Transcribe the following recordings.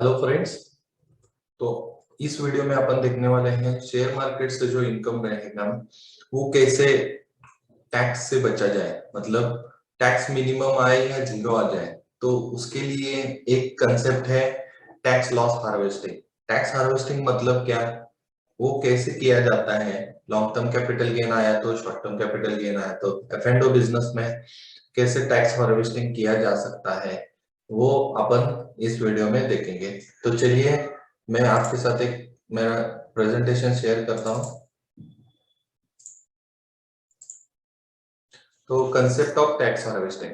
Hello friends. तो इस video में अपन देखने वाले हैं शेयर मार्केट से जो इनकम रहेगा वो कैसे टैक्स से बचा जाए, मतलब टैक्स मिनिमम आए या जीरो आ जाए। तो उसके लिए एक कंसेप्ट है tax loss harvesting. Tax harvesting मतलब क्या, वो कैसे किया जाता है। लॉन्ग टर्म कैपिटल गेन आया तो शॉर्ट टर्म कैपिटल गेन आया तो F&O बिजनेस में कैसे टैक्स हार्वेस्टिंग किया जा सकता है, वो अपन इस वीडियो में देखेंगे। तो चलिए मैं आपके साथ एक मेरा प्रेजेंटेशन शेयर करता हूँ। तो कंसेप्ट ऑफ टैक्स हार्वेस्टिंग।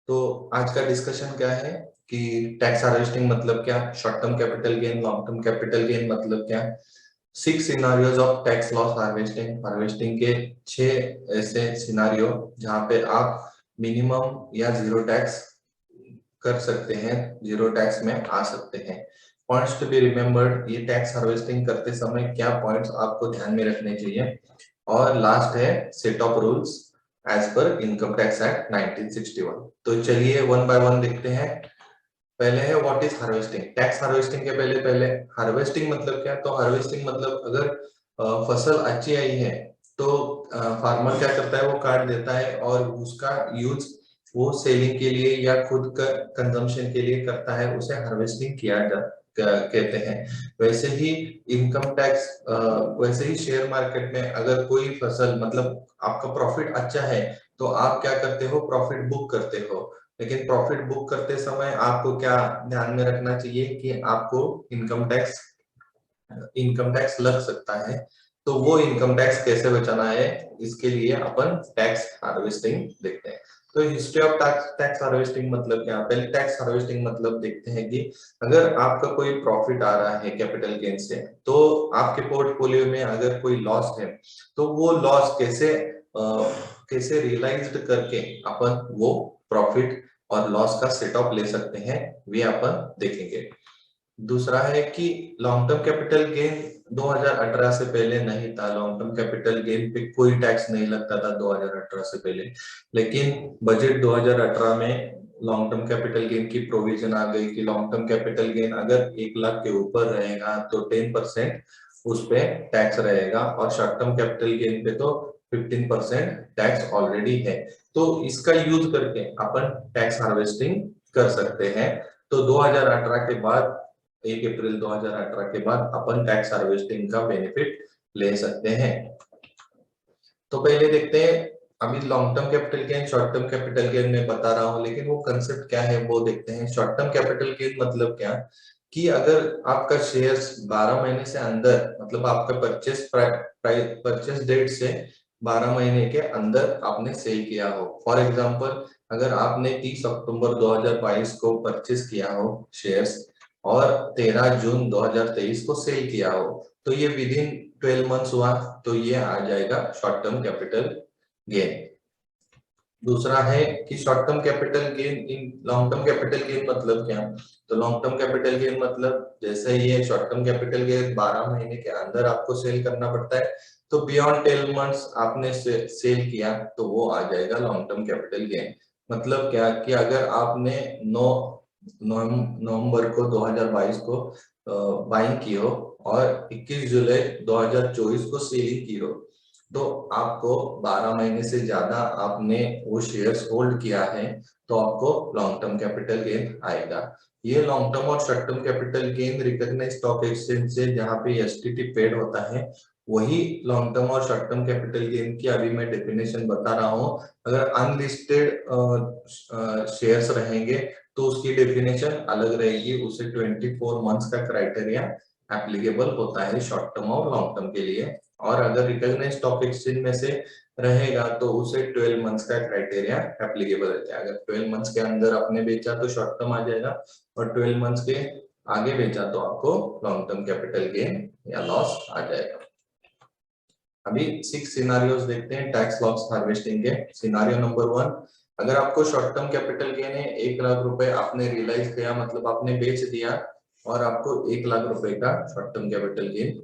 तो आज का डिस्कशन क्या है कि टैक्स हार्वेस्टिंग मतलब क्या, short term capital gain, long term capital gain मतलब क्या, 6 scenarios of tax loss harvesting. Harvesting के 6 ऐसे सिनारियो जहां पे आप मिनिमम या जीरो टैक्स कर सकते हैं, जीरो टैक्स में आ सकते हैं। पॉइंट्स टू बी रिमेम्बर्ड, ये टैक्स हार्वेस्टिंग करते समय क्या पॉइंट्स आपको ध्यान में रखने चाहिए। और लास्ट है set of rules as per income tax act 1961। तो चलिए वन बाय वन देखते हैं। पहले है what is harvesting. Tax harvesting के पहले पहले हार्वेस्टिंग मतलब क्या। तो हार्वेस्टिंग मतलब अगर फसल अच्छी आई है तो फार्मर क्या करता है, वो काट देता है और उसका यूज वो सेलिंग के लिए या खुद का कंजम्पशन के लिए करता है, उसे हार्वेस्टिंग किया जा कहते हैं। वैसे ही इनकम टैक्स, वैसे ही शेयर मार्केट में अगर कोई फसल, मतलब आपका प्रॉफिट अच्छा है तो आप क्या करते हो, प्रॉफिट बुक करते हो। लेकिन प्रॉफिट बुक करते समय आपको क्या ध्यान में रखना चाहिए कि आपको इनकम टैक्स लग सकता है। तो वो इनकम टैक्स कैसे बचाना है, इसके लिए अपन टैक्स हार्वेस्टिंग देखते हैं। तो हिस्ट्री ऑफ टैक्स हार्वेस्टिंग मतलब क्या। पहले टैक्स हार्वेस्टिंग मतलब देखते हैं कि अगर आपका कोई प्रॉफिट आ रहा है कैपिटल गेन से, तो आपके पोर्टफोलियो में अगर कोई लॉस है तो वो लॉस कैसे रियलाइज्ड करके अपन वो प्रॉफिट और लॉस का सेट ऑफ ले सकते हैं, वे अपन देखेंगे। दूसरा है कि लॉन्ग टर्म कैपिटल गेन 2018 से पहले नहीं था। लॉन्ग टर्म कैपिटल गेन पे कोई टैक्स नहीं लगता था 2018 से पहले। लेकिन बजट 2018 में लॉन्ग टर्म कैपिटल गेन की प्रोविजन आ गई कि लॉन्ग टर्म कैपिटल गेन अगर 1 लाख के ऊपर रहेगा तो 10% उस पे टैक्स रहेगा, और शॉर्ट टर्म कैपिटल गेन पे तो 15% टैक्स ऑलरेडी है। तो इसका यूज करके अपन टैक्स हार्वेस्टिंग कर सकते हैं। तो 2018 के बाद, 1 अप्रैल 2018 के बाद अपन टैक्स हार्वेस्टिंग का बेनिफिट ले सकते हैं। तो पहले देखते हैं, अभी long term capital gain short term capital gain में बता रहा हूं, लेकिन वो कंसेप्ट क्या है वो देखते हैं। शॉर्ट टर्म कैपिटल गेन मतलब क्या कि अगर आपका शेयर्स 12 महीने से अंदर, मतलब आपका परचेस डेट से 12 महीने के अंदर आपने सेल किया हो। फॉर एग्जांपल, अगर आपने 30 अक्टूबर 2022 को परचेस किया हो शेयर्स और 13 जून 2023 को सेल किया हो, तो ये विद इन 12 मंथ्स हुआ, तो ये आ जाएगा शॉर्ट टर्म कैपिटल गेन। दूसरा है कि short term capital gain in long term capital gain मतलब क्या। तो लॉन्ग टर्म कैपिटल गेन मतलब जैसे ये शॉर्ट टर्म कैपिटल गेन 12 महीने के अंदर आपको सेल करना पड़ता है, तो बियॉन्ड 12 मंथ्स आपने सेल किया तो वो आ जाएगा लॉन्ग टर्म कैपिटल गेन। मतलब क्या कि अगर आपने 9 नवंबर को 2022 को बाइंग की हो और 21 जुलाई 2024 को सेलिंग की हो, तो आपको 12 महीने से ज्यादा आपने वो शेयर्स होल्ड किया है, तो आपको लॉन्ग टर्म कैपिटल गेन आएगा। ये लॉन्ग टर्म और short term capital gain recognise stock exchange से जहां पे एसटीटी पेड होता है, वही लॉन्ग टर्म और शॉर्ट टर्म कैपिटल गेन की अभी मैं डेफिनेशन बता रहा हूँ। अगर अनलिस्टेड शेयर्स रहेंगे तो उसकी डेफिनेशन अलग रहेगी, उसे 24 मंथ्स का क्राइटेरिया एप्लीकेबल होता है शॉर्ट टर्म और लॉन्ग टर्म के लिए। और अगर रिकॉग्नाइज्ड स्टॉक एक्सचेंज में से रहेगा तो उसे 12 मंथ्स का क्राइटेरिया एप्लीकेबल रहता है। अगर 12 मंथ्स के अंदर आपने बेचा तो शॉर्ट टर्म आ जाएगा, और 12 मंथ्स के आगे बेचा तो आपको लॉन्ग टर्म कैपिटल गेन या लॉस आ जाएगा। अभी 6 सिनारियोस देखते हैं टैक्स लॉस हार्वेस्टिंग के। सिनारियो नंबर 1, अगर आपको शॉर्ट टर्म कैपिटल गेन है 1 लाख रुपए आपने रियलाइज किया, मतलब आपने बेच दिया और आपको 1 लाख रुपए का शॉर्ट टर्म कैपिटल गेन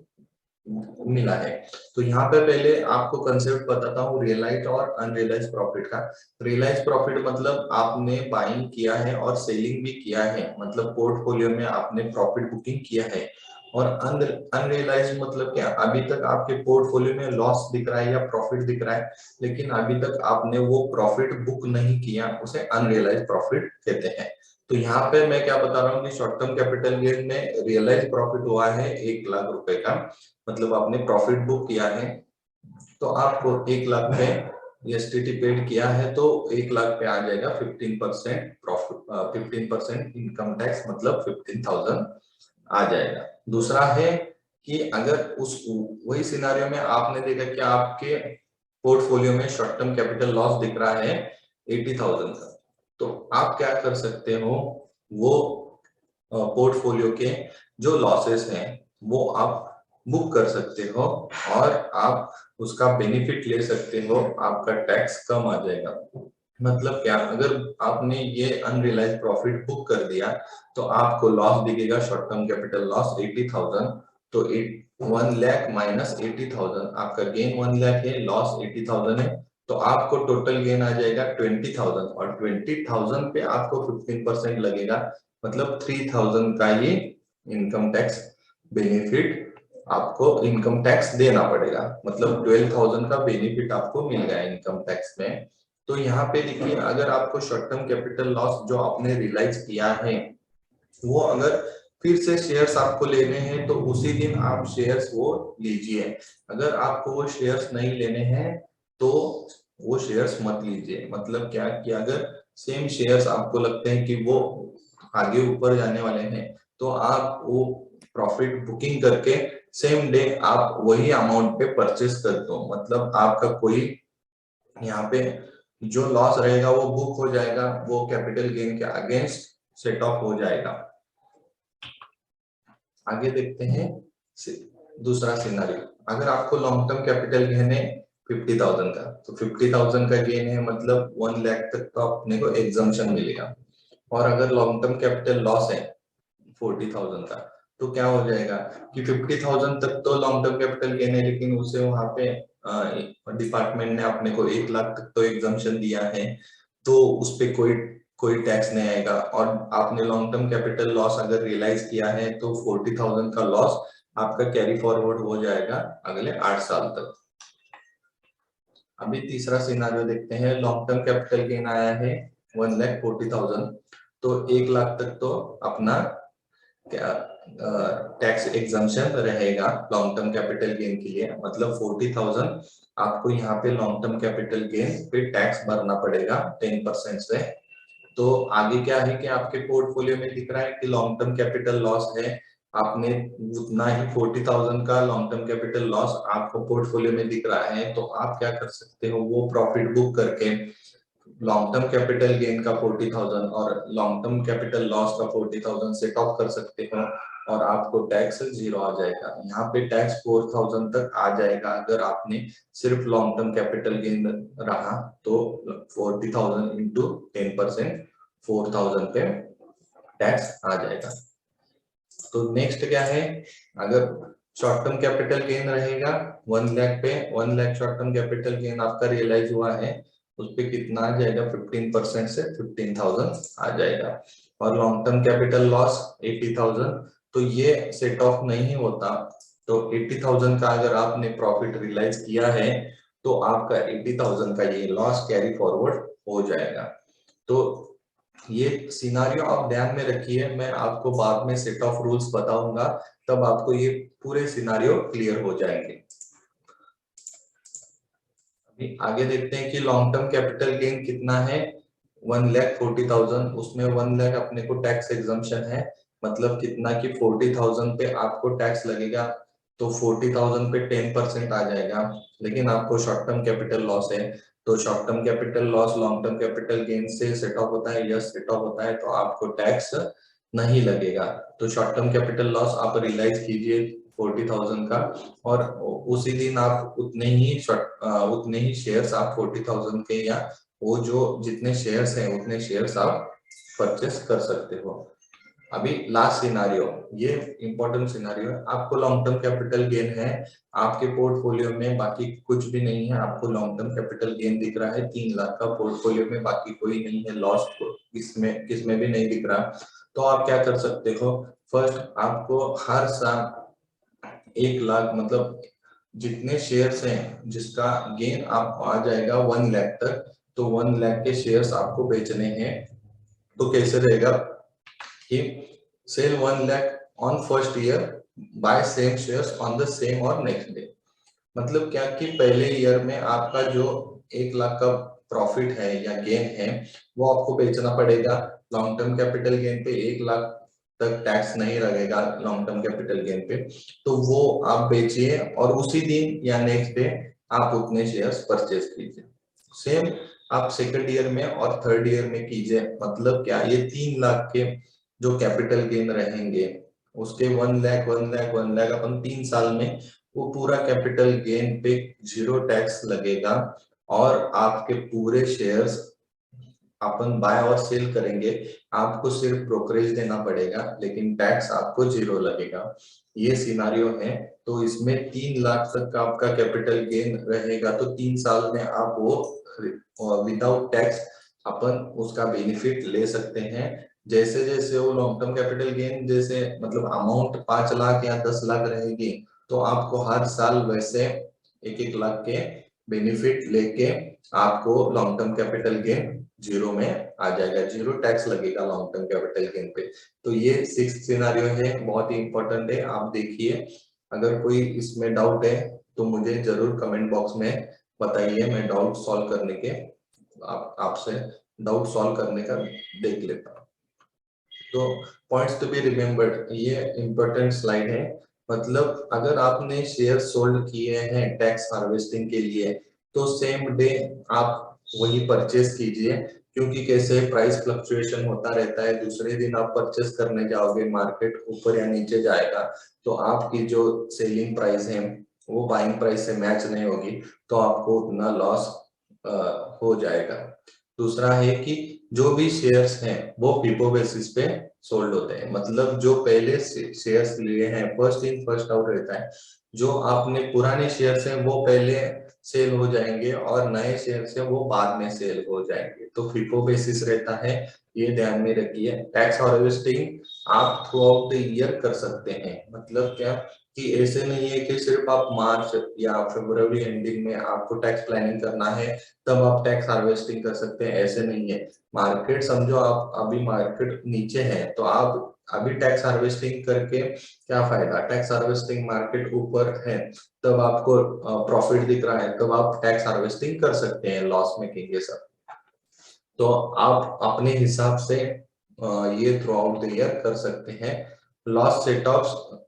मिला है। तो यहाँ पे पहले आपको कंसेप्ट बताता हूँ रियलाइज और अनरियलाइज प्रॉफिट का। रियलाइज प्रॉफिट मतलब आपने बाइंग किया है और सेलिंग भी किया है, मतलब पोर्टफोलियो में आपने प्रॉफिट बुकिंग किया है। और अनरियलाइज मतलब क्या, अभी तक आपके पोर्टफोलियो में लॉस दिख रहा है या प्रॉफिट दिख रहा है, लेकिन अभी तक आपने वो प्रॉफिट बुक नहीं किया, उसे अनरियलाइज प्रॉफिट कहते हैं। तो यहाँ पे मैं क्या बता रहा हूँ कि शॉर्ट टर्म कैपिटल गेन में रियलाइज प्रॉफिट हुआ है 1 लाख रुपए का, मतलब आपने प्रॉफिट बुक किया है। तो आपको 1 लाख पे एसटीटी पेड किया है तो 1 लाख पे आ जाएगा 15% प्रॉफिट, 15% इनकम टैक्स, मतलब 15,000 आ जाएगा। दूसरा है कि अगर उस वही सिनारियो में आपने देखा कि आपके पोर्टफोलियो में शॉर्ट टर्म कैपिटल लॉस दिख रहा है 80,000 का, तो आप क्या कर सकते हो, वो पोर्टफोलियो के जो लॉसेस हैं वो आप बुक कर सकते हो और आप उसका बेनिफिट ले सकते हो, आपका टैक्स कम आ जाएगा। मतलब क्या, अगर आपने ये अनरियलाइज प्रॉफिट बुक कर दिया तो आपको लॉस दिखेगा, शॉर्ट टर्म कैपिटल लॉस 80,000, तो 1 लाख माइनस 80,000, आपका गेन 1 लाख है, लॉस 80,000 है, तो आपको टोटल गेन आ जाएगा 20,000, और 20,000 पे आपको 15% लगेगा, मतलब 3,000 का ये इनकम टैक्स बेनिफिट आपको इनकम टैक्स देना पड़ेगा, मतलब 12,000 का बेनिफिट आपको मिल गया इनकम टैक्स में। तो यहाँ पे देखिए, अगर आपको शॉर्ट टर्म कैपिटल लॉस जो आपने रियलाइज किया है वो अगर फिर से शेयर्स आपको लेने हैं तो उसी दिन आप शेयर्स वो लीजिए। अगर आपको वो शेयर्स नहीं लेने हैं तो वो शेयर्स मत लीजिए। मतलब क्या कि अगर सेम शेयर्स आपको लगते हैं कि वो आगे ऊपर जाने वाले हैं तो आप वो प्रॉफिट बुकिंग करके सेम डे आप वही अमाउंट पे परचेस कर दो, मतलब आपका कोई यहाँ पे जो लॉस रहेगा वो बुक हो जाएगा, वो कैपिटल गेन के अगेंस्ट सेट ऑफ हो जाएगा। आगे देखते हैं दूसरा सिनारियो। अगर आपको लॉन्ग टर्म कैपिटल गेन है 50,000 का, तो 50,000 का गेन है, मतलब 1 लाख तक तो अपने को एग्जम्पशन मिलेगा। और अगर लॉन्ग टर्म कैपिटल लॉस है 40,000 का, तो क्या हो जाएगा कि 50,000 तक तो लॉन्ग टर्म कैपिटल गेन है, लेकिन उसे वहां पे डिपार्टमेंट ने अपने को 1 लाख तक तो एग्जम्पशन दिया है, तो उस पे कोई कोई टैक्स नहीं आएगा। और आपने लॉन्ग टर्म कैपिटल लॉस अगर रियलाइज किया है तो 40,000 का लॉस आपका कैरी फॉरवर्ड हो जाएगा अगले 8 साल तक। अभी तीसरा सिनारियो देखते हैं। लॉन्ग टर्म कैपिटल गेन आया है 1,40,000, तो 1 लाख तक तो अपना क्या टैक्स एग्जम्पशन रहेगा लॉन्ग टर्म कैपिटल गेन के लिए, मतलब 40,000 आपको यहाँ पे लॉन्ग टर्म कैपिटल गेन पे टैक्स भरना पड़ेगा 10% से। तो आगे क्या है कि आपके पोर्टफोलियो में दिख रहा है कि लॉन्ग टर्म कैपिटल लॉस है, आपने उतना ही 40,000 का लॉन्ग टर्म कैपिटल लॉस आपको पोर्टफोलियो में दिख रहा है, तो आप क्या कर सकते हो, वो प्रॉफिट बुक करके लॉन्ग टर्म कैपिटल गेन का 40,000 और लॉन्ग टर्म कैपिटल लॉस का 40,000 सेट ऑफ कर सकते हो और आपको टैक्स 0 आ जाएगा। यहाँ पे टैक्स 4,000 तक आ जाएगा अगर आपने सिर्फ लॉन्ग टर्म कैपिटल गेन रहा तो 40,000 इंटू 10%, 4,000 पे टैक्स आ जाएगा। तो नेक्स्ट क्या है, अगर शॉर्ट टर्म कैपिटल गेन रहेगा 1 लाख पे, 1 lakh short term capital gain आपका रियलाइज हुआ है, उस पे कितना आ जाएगा, 15% से 15,000 आ जाएगा। और लॉन्ग टर्म कैपिटल लॉस 80,000, तो ये सेट ऑफ नहीं होता, तो 80,000 का अगर आपने प्रॉफिट रियलाइज किया है तो आपका 80,000 का ये लॉस कैरी फॉरवर्ड हो जाएगा। तो ये सिनारियो आप ध्यान में रखिए, मैं आपको बाद में सेट ऑफ रूल्स बताऊंगा, तब आपको ये पूरे सिनारियो क्लियर हो जाएंगे। अभी आगे देखते हैं कि लॉन्ग टर्म कैपिटल गेन कितना है, 1,40,000, उसमें 1 लाख अपने को टैक्स एग्जम्पशन है, मतलब कितना कि 40,000 पे आपको टैक्स लगेगा, तो 40,000 पे 10% आ जाएगा। लेकिन आपको शॉर्ट टर्म कैपिटल लॉस है, तो short term capital loss long term capital gain से सेट ऑफ होता है, यस सेट ऑफ होता है, तो आपको टैक्स नहीं लगेगा। तो शॉर्ट टर्म कैपिटल लॉस आप रियलाइज कीजिए 40,000 का, और उसी दिन आप उतने ही शेयर्स आप 40,000 के, या वो जो जितने शेयर्स हैं उतने शेयर्स आप परचेस कर सकते हो। अभी लास्ट सिनारियो, ये इंपॉर्टेंट सिनारियो है, आपको लॉन्ग टर्म कैपिटल गेन है, आपके पोर्टफोलियो में बाकी कुछ भी नहीं है, आपको लॉन्ग टर्म कैपिटल गेन दिख रहा है 3 लाख का, पोर्टफोलियो में बाकी कोई नहीं है, लॉस इसमें किसमें भी नहीं दिख रहा, तो आप क्या कर सकते हो, फर्स्ट आपको हर साल 1 लाख मतलब जितने शेयर्स हैं जिसका गेन आपको आ जाएगा 1 लाख तक, तो 1 लाख के शेयर्स आपको बेचने हैं। तो कैसे रहेगा कि sell 1 lakh on first year, buy same shares on the same और नेक्स्ट डे। मतलब क्या कि पहले ईयर में आपका जो 1 लाख का प्रॉफिट है या गेन है वो आपको बेचना पड़ेगा। लॉन्ग टर्म कैपिटल गेन पे 1 लाख तक टैक्स नहीं लगेगा लॉन्ग टर्म कैपिटल गेन पे, तो वो आप बेचिए और उसी दिन या नेक्स्ट डे आप उतने शेयर्स परचेज कीजिए। सेम आप सेकंड ईयर में और थर्ड ईयर में कीजिए। मतलब क्या, ये 3 लाख के जो कैपिटल गेन रहेंगे उसके 1 लाख 1 लाख 1 लाख अपन 3 साल में वो पूरा कैपिटल गेन पे 0 टैक्स लगेगा, और आपके पूरे शेयर्स अपन बाय और सेल करेंगे, आपको सिर्फ ब्रोकरेज देना पड़ेगा लेकिन टैक्स आपको 0 लगेगा। ये सिनारियो है। तो इसमें 3 लाख तक का आपका कैपिटल गेन रहेगा, तो 3 साल में आप वो विदाउट टैक्स अपन उसका बेनिफिट ले सकते हैं। जैसे जैसे वो लॉन्ग टर्म कैपिटल गेन जैसे मतलब अमाउंट 5 लाख या 10 लाख रहेगी, तो आपको हर साल वैसे 1-1 लाख के बेनिफिट लेके आपको लॉन्ग टर्म कैपिटल गेन 0 में आ जाएगा, 0 टैक्स लगेगा लॉन्ग टर्म कैपिटल गेन पे। तो ये 6th सिनारियो है, बहुत ही इंपॉर्टेंट है, आप देखिए। अगर कोई इसमें डाउट है तो मुझे जरूर कमेंट बॉक्स में बताइए, मैं डाउट सॉल्व करने के आपसे डाउट सॉल्व करने का देख लेता हूँ। तो पॉइंट्स टू बी रिमेम्बर्ड, ये इंपॉर्टेंट स्लाइड है। मतलब अगर आपने शेयर सोल्ड किए हैं टैक्स हार्वेस्टिंग के लिए, तो सेम डे आप वही परचेस कीजिए, क्योंकि कैसे प्राइस फ्लक्चुएशन होता रहता है, दूसरे दिन आप परचेस करने जाओगे मार्केट ऊपर या नीचे जाएगा, तो आपकी जो सेलिंग प्राइस है वो बाइंग प्राइस से मैच नहीं होगी, तो आपको उतना लॉस हो जाएगा। दूसरा है कि जो भी शेयर्स हैं वो पीपो बेसिस पे सोल्ड होते हैं, मतलब जो पहले शेयर्स लिए हैं फर्स्ट इन फर्स्ट आउट रहता है, जो आपने पुराने शेयर्स हैं वो पहले सेल हो जाएंगे और नए शेयर्स हैं वो बाद में सेल हो जाएंगे, तो फिफो बेसिस रहता है, ये ध्यान में रखिए। टैक्स हार्वेस्टिंग आप थ्रू आउट द ईयर कर सकते हैं। मतलब क्या कि ऐसे नहीं है कि सिर्फ आप मार्च या फरवरी एंडिंग में आपको टैक्स प्लानिंग करना है तब आप टैक्स हार्वेस्टिंग कर सकते हैं, ऐसे नहीं है। मार्केट समझो आप अभी मार्केट नीचे है तो आप अभी टैक्स हार्वेस्टिंग करके क्या फायदा, टैक्स हार्वेस्टिंग मार्केट ऊपर है तब आपको प्रॉफिट दिख रहा है, तब आप टैक्स हार्वेस्टिंग कर सकते हैं, लॉस मेकिंग ये सब। तो आप अपने हिसाब से ये थ्रू आउट द ईयर कर सकते हैं। लॉस सेट ऑफ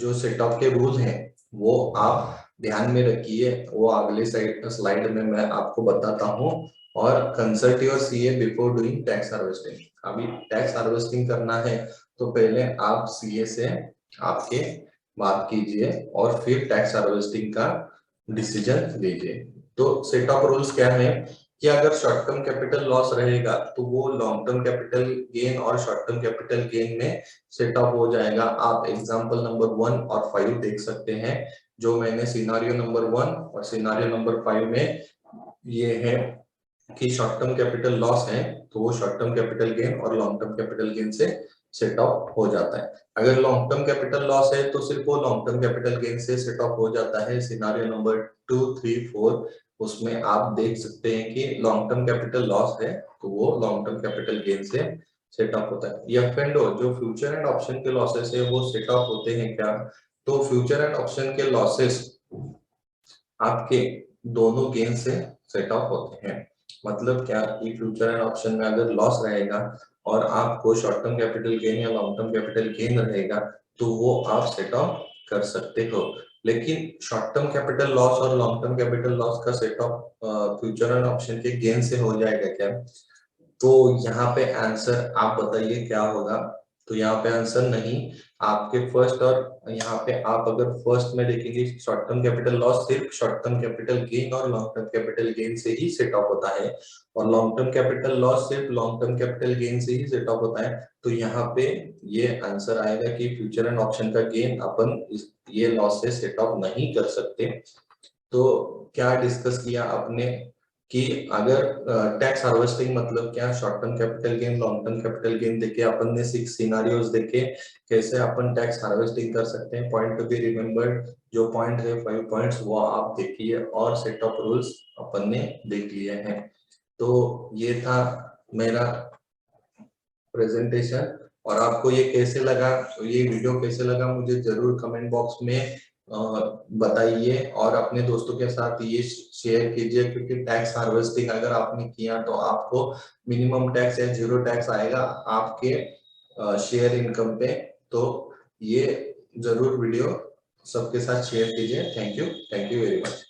जो सेट ऑफ के रूल हैं वो आप ध्यान में रखिए, वो अगले स्लाइड में मैं आपको बताता हूँ। और consult your CA before doing tax harvesting. अभी टैक्स हार्वेस्टिंग करना है तो पहले आप सीए से आपके बात कीजिए और फिर टैक्स हार्वेस्टिंग का डिसीजन लीजिए। तो सेट ऑफ रूल्स क्या है कि अगर शॉर्ट टर्म कैपिटल लॉस रहेगा तो वो लॉन्ग टर्म कैपिटल गेन और शॉर्ट टर्म कैपिटल गेन में सेट ऑफ हो जाएगा। आप एग्जांपल नंबर 1 और 5 देख सकते हैं, जो मैंने सिनारियो नंबर 1 और सिनारियो नंबर 5 में ये है कि शॉर्ट टर्म कैपिटल लॉस है तो वो शॉर्ट टर्म कैपिटल गेन और लॉन्ग टर्म कैपिटल गेन से सेट ऑफ हो जाता है। अगर लॉन्ग टर्म कैपिटल लॉस है तो सिर्फ वो लॉन्ग टर्म कैपिटल गेन से सेट ऑफ हो जाता है। सिनारियो नंबर 2, 3, 4 उसमें आप देख सकते हैं कि लॉन्ग टर्म कैपिटल लॉस है तो वो लॉन्ग टर्म कैपिटल गेन से सेट ऑफ होता है। एफ एंड ओ जो फ्यूचर एंड ऑप्शन के लॉसेस है वो सेट ऑफ होते हैं क्या, तो फ्यूचर एंड ऑप्शन के लॉसेस आपके दोनों गेन से सेट ऑफ होते हैं। मतलब क्या कि फ्यूचर एंड ऑप्शन में अगर लॉस रहेगा और आपको शॉर्ट टर्म कैपिटल गेन या लॉन्ग टर्म कैपिटल गेन रहेगा तो वो आप सेट ऑफ कर सकते हो। लेकिन शॉर्ट टर्म कैपिटल लॉस और लॉन्ग टर्म कैपिटल लॉस का set of future and option के गेन से हो जाएगा क्या, तो यहाँ पे आंसर आप बताइए क्या होगा। तो यहाँ पे आंसर नहीं, आपके फर्स्ट, और यहाँ पे आप अगर फर्स्ट में देखेंगे शॉर्ट टर्म कैपिटल लॉस सिर्फ शॉर्ट टर्म कैपिटल गेन और लॉन्ग टर्म कैपिटल गेन से ही सेट ऑफ होता है, और लॉन्ग टर्म कैपिटल लॉस सिर्फ लॉन्ग टर्म कैपिटल गेन से ही सेट ऑफ होता है। तो यहाँ पे ये आंसर आएगा कि फ्यूचर एंड ऑप्शन का गेन अपन ये लॉस से सेट ऑफ नहीं कर सकते। तो क्या डिस्कस किया आपने कि अगर टैक्स हार्वेस्टिंग मतलब क्या, short term capital gain long term capital gain देखे अपन ने 6 सिनारियोज देखे कैसे अपन टैक्स हार्वेस्टिंग कर सकते हैं। पॉइंट टू बी रिमेम्बर्ड, जो पॉइंट है 5 पॉइंट्स वो आप देखिए, और सेट ऑफ रूल्स अपन ने देख लिए हैं। तो ये था मेरा प्रेजेंटेशन, और आपको ये कैसे लगा, ये वीडियो कैसे लगा मुझे जरूर कमेंट बॉक्स में बताइए, और अपने दोस्तों के साथ ये शेयर कीजिए, क्योंकि टैक्स हार्वेस्टिंग अगर आपने किया तो आपको मिनिमम टैक्स या जीरो टैक्स आएगा आपके शेयर इनकम पे। तो ये जरूर वीडियो सबके साथ शेयर कीजिए। Thank you very much.